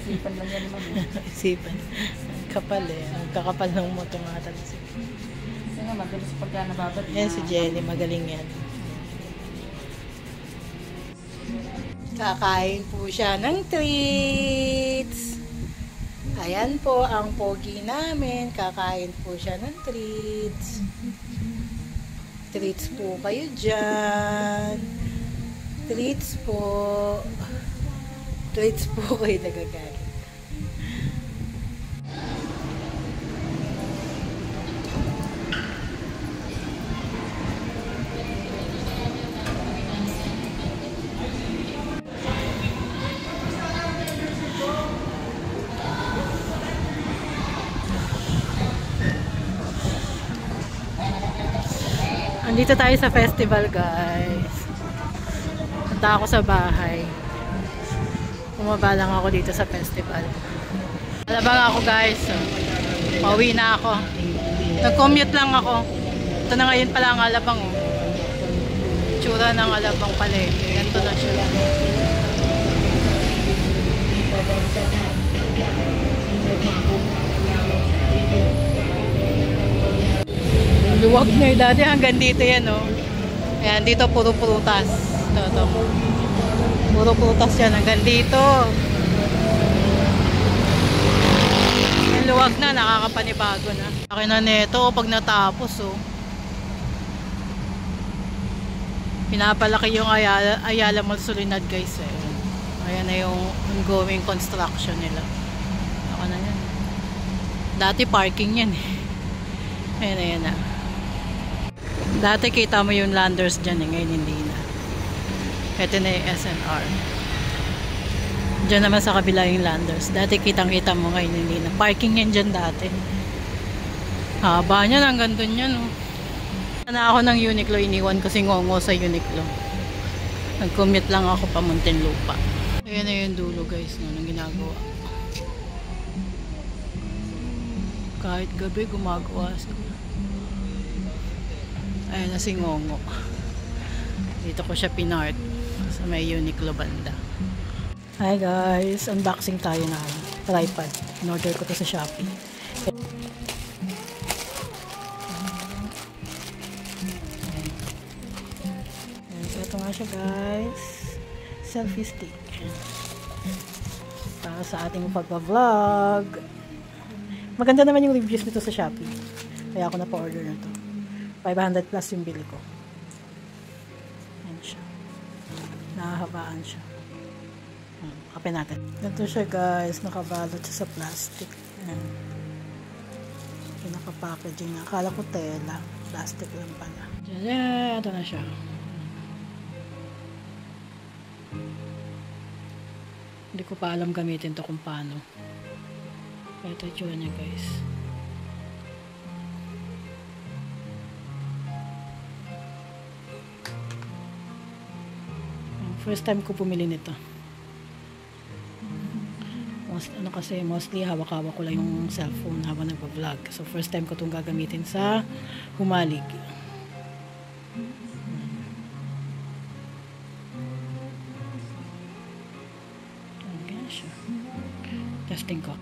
Isipan lang yan naman. Isipan. Kapal eh. Ang kakapal ng mo tumatalsik. Kasi nga madalas pagka nababad. Yan si Jenny, magaling yan. Kakain po siya ng treats. Ayan po ang pogi namin. Kakain po siya ng treats. Treats po kayo dyan. Treats po. Treats po kayo nagagalit. Andito tayo sa festival, guys. Punta ako sa bahay. Bumaba lang ako dito sa festival. Alabang ako, guys. Pauwi na ako. Nag-commute lang ako. Ito na ngayon pala ang Alabang. Tsura ng Alabang pala eh. Ganito na siya. Luwag na yun. Dati hanggang dito yan, oh. Ayan, dito puro prutas. Ito. Puro prutas yan hanggang dito. Yung luwag na, nakakapanibago na. Akin na neto, pag natapos, oh. Pinapalaki yung Ayala Mall Solinad, guys, eh. Ayan na yung ongoing construction nila. Ako na yan. Dati parking yan, eh. Ayan na. Dati kita mo yung Landers dyan, eh. Ngayon hindi na. Ito na yung SNR. Diyan naman sa kabila yung Landers. Dati kitang-kita mo, ngayon hindi na. Parking yan dyan dati. Haba niyan, hanggang dun yan, oh. Na ako ng Uniqlo, iniwan ko si Ngongo sa Uniqlo. Nag-commute lang ako pa Muntinlupa. Ayan na yung dulo, guys, no, nang ginagawa. Kahit gabi, gumagawa sila. Ayan na si Ngongo. Dito ko siya pinart sa may Uniqlo banda. Hi guys, unboxing tayo na tripod. In-order ko to sa Shopee. Ayan, so ito nga siya, guys. Selfie stick. Para sa ating pagpa-vlog. Maganda naman yung reviews nito sa Shopee. Kaya ako na-order na to. 500 plus yung bili ko. Ayan siya. Nakahabaan siya. Kapin natin. Ganito siya, guys. Nakabalot siya sa plastic. Ayan. Pinaka-packaging na. Akala ko tela. Plastic lang pala. Diyan. Ito na siya. Hindi ko pa alam gamitin to kung paano. Ito yung niya, guys. First time ko pumili nito. Ano kasi, mostly hawak-hawak ko lang yung cellphone habang nagpa-vlog. So, first time ko itong gagamitin sa humalig. Ayan siya. Testing ko.